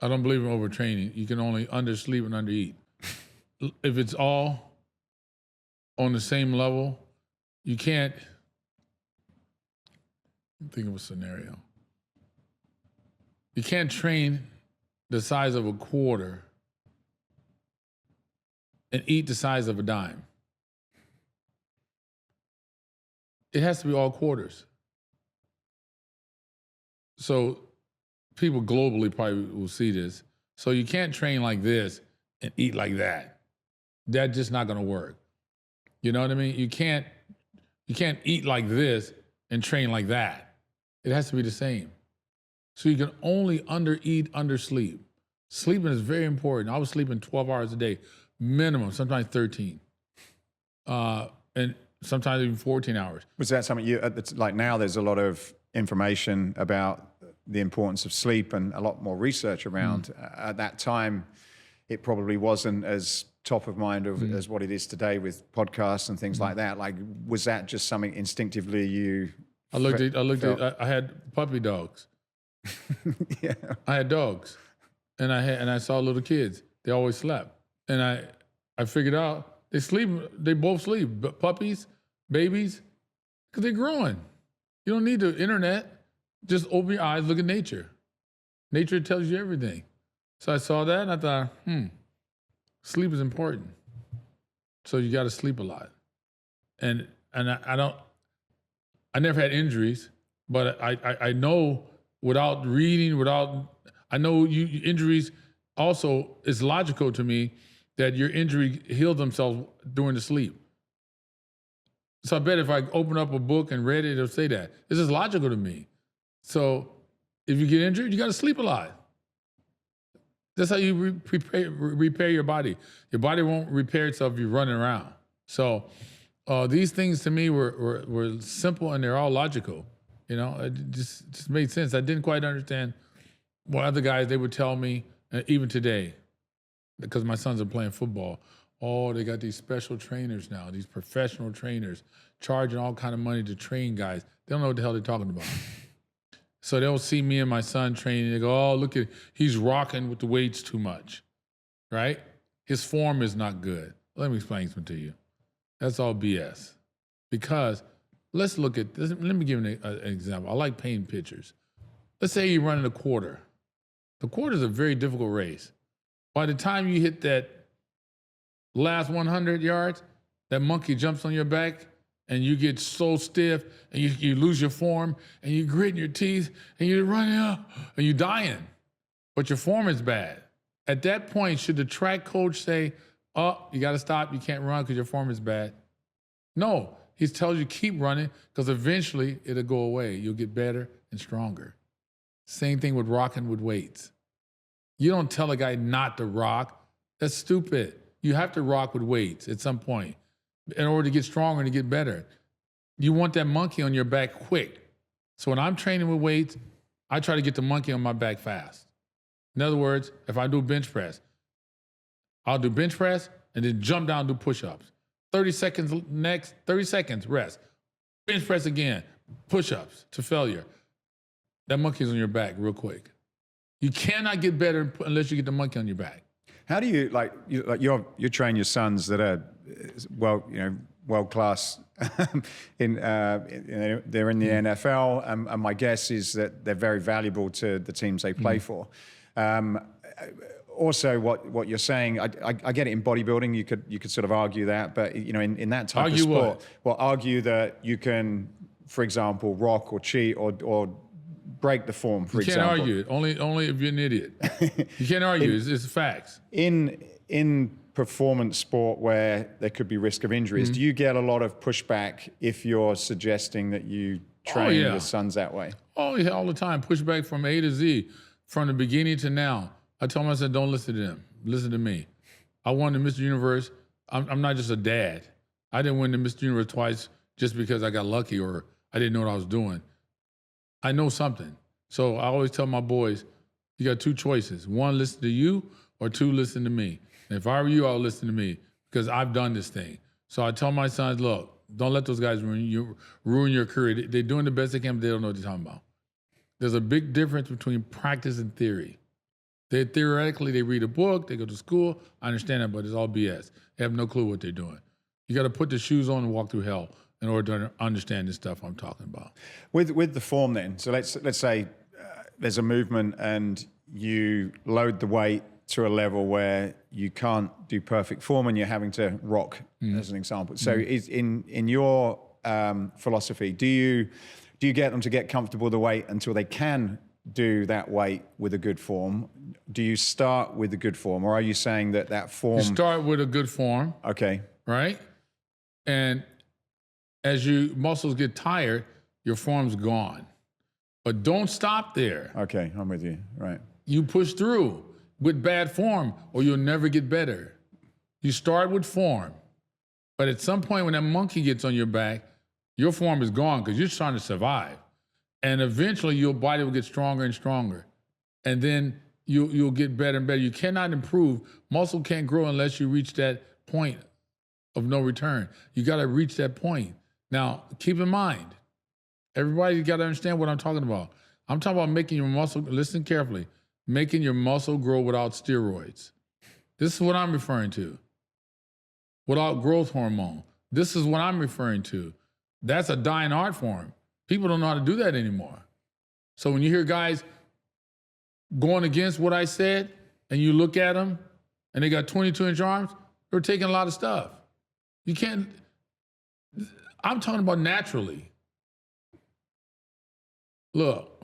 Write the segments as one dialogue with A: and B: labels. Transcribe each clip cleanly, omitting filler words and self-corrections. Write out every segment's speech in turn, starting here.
A: I don't believe in overtraining. You can only undersleep and undereat. If it's all on the same level, you can't. Think of a scenario. You can't train the size of a quarter and eat the size of a dime. It has to be all quarters. So people globally probably will see this. So you can't train like this and eat like that. That's just not gonna work. You know what I mean? You can't eat like this and train like that. It has to be the same. So you can only undereat, undersleep. Sleeping is very important. I was sleeping 12 hours a day, minimum, sometimes 13. And sometimes even 14 hours.
B: Was that something you, like now there's a lot of information about the importance of sleep and a lot more research around. At that time, it probably wasn't as top of mind as what it is today with podcasts and things like that. Like, was that just something instinctively you
A: I had puppy dogs.
B: Yeah.
A: I had dogs, and I saw little kids. They always slept, and I figured out they sleep. They both sleep. But puppies, babies, because they're growing. You don't need the internet. Just open your eyes, look at nature. Nature tells you everything. So I saw that, and I thought, sleep is important. So you got to sleep a lot, and I never had injuries, but I know. Without reading, I know injuries also, it's logical to me that your injury healed themselves during the sleep. So I bet if I open up a book and read it, it'll say that. This is logical to me. So if you get injured, you got to sleep a lot. That's how you repair your body. Your body won't repair itself if you're running around. So these things to me were simple and they're all logical. You know, it just made sense. I didn't quite understand what other guys, they would tell me, even today, because my sons are playing football. Oh, they got these special trainers now, these professional trainers, charging all kind of money to train guys. They don't know what the hell they're talking about. So they'll see me and my son training. They go, oh, look at, he's rocking with the weights too much, right? His form is not good. Let me explain something to you. That's all BS. Because let's look at this. Let me give you an example. I like painting pictures. Let's say you're running a quarter. The quarter is a very difficult race. By the time you hit that last 100 yards, that monkey jumps on your back and you get so stiff and you lose your form and you gritting your teeth and you're running up and you're dying, but your form is bad. At that point, should the track coach say, oh, you got to stop, you can't run because your form is bad? No. He tells you keep running because eventually it'll go away. You'll get better and stronger. Same thing with rocking with weights. You don't tell a guy not to rock. That's stupid. You have to rock with weights at some point in order to get stronger and to get better. You want that monkey on your back quick. So when I'm training with weights, I try to get the monkey on my back fast. In other words, if I do bench press, I'll do bench press and then jump down and do push-ups. 30 seconds next, 30 seconds, rest. Bench press again, push-ups to failure. That monkey's on your back real quick. You cannot get better unless you get the monkey on your back.
B: How do you, you train your sons that are, world class, they're in the NFL, and my guess is that they're very valuable to the teams they play for. Also, what you're saying, I get it in bodybuilding. You could sort of argue that, but in that type of sport, argue that you can, for example, rock or cheat or break the form. For example,
A: you can't argue it. Only if you're an idiot. You can't argue. It's facts.
B: In performance sport where there could be risk of injuries, do you get a lot of pushback if you're suggesting that you train your sons that way? Oh yeah,
A: all the time. Pushback from A to Z, from the beginning to now. I told myself, don't listen to them. Listen to me. I won the Mr. Universe. I'm not just a dad. I didn't win the Mr. Universe twice just because I got lucky or I didn't know what I was doing. I know something. So I always tell my boys, you got two choices. One, listen to you, or two, listen to me. And if I were you, I'll listen to me because I've done this thing. So I tell my sons, look, don't let those guys ruin your career. They're doing the best they can, but they don't know what they're talking about. There's a big difference between practice and theory. Theoretically, they read a book, they go to school. I understand that, but it's all BS. They have no clue what they're doing. You got to put the shoes on and walk through hell in order to understand this stuff I'm talking about.
B: With the form then, so let's say there's a movement and you load the weight to a level where you can't do perfect form and you're having to rock, as an example. So is in your philosophy, do you get them to get comfortable with the weight until they can do that weight with a good form? Do you start with a good form, or are you saying that form?
A: You start with a good form.
B: Okay.
A: Right? And as your muscles get tired, your form's gone. But don't stop there.
B: Okay, I'm with you. Right.
A: You push through with bad form or you'll never get better. You start with form. But at some point when that monkey gets on your back, your form is gone because you're trying to survive. And eventually your body will get stronger and stronger. And then you'll get better and better. You cannot improve. Muscle can't grow unless you reach that point of no return. You got to reach that point. Now, keep in mind, everybody got to understand what I'm talking about. I'm talking about making your muscle, listen carefully, making your muscle grow without steroids. This is what I'm referring to. Without growth hormone. This is what I'm referring to. That's a dying art form. People don't know how to do that anymore. So when you hear guys going against what I said and you look at them and they got 22-inch arms, they're taking a lot of stuff. You can't, I'm talking about naturally. Look,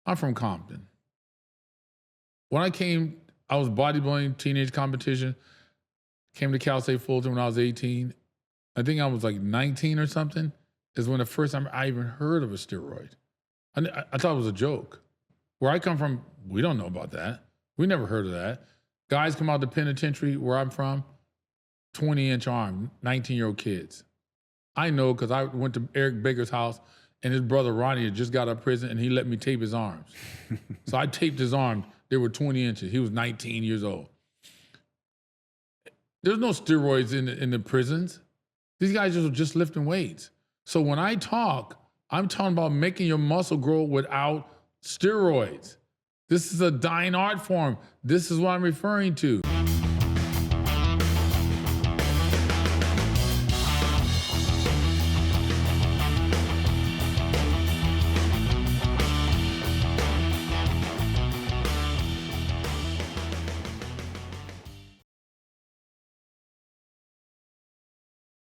A: I'm from Compton. When I was bodybuilding, teenage competition, came to Cal State Fulton when I was 18. I think I was like 19 or something, is when the first time I even heard of a steroid. I thought it was a joke. Where I come from, we don't know about that. We never heard of that. Guys come out the penitentiary where I'm from, 20-inch arm, 19-year-old kids. I know because I went to Eric Baker's house and his brother Ronnie had just got out of prison and he let me tape his arms. So I taped his arms. They were 20 inches. He was 19 years old. There's no steroids in the prisons. These guys are just lifting weights. So when I talk, I'm talking about making your muscle grow without steroids. This is a dying art form. This is what I'm referring to.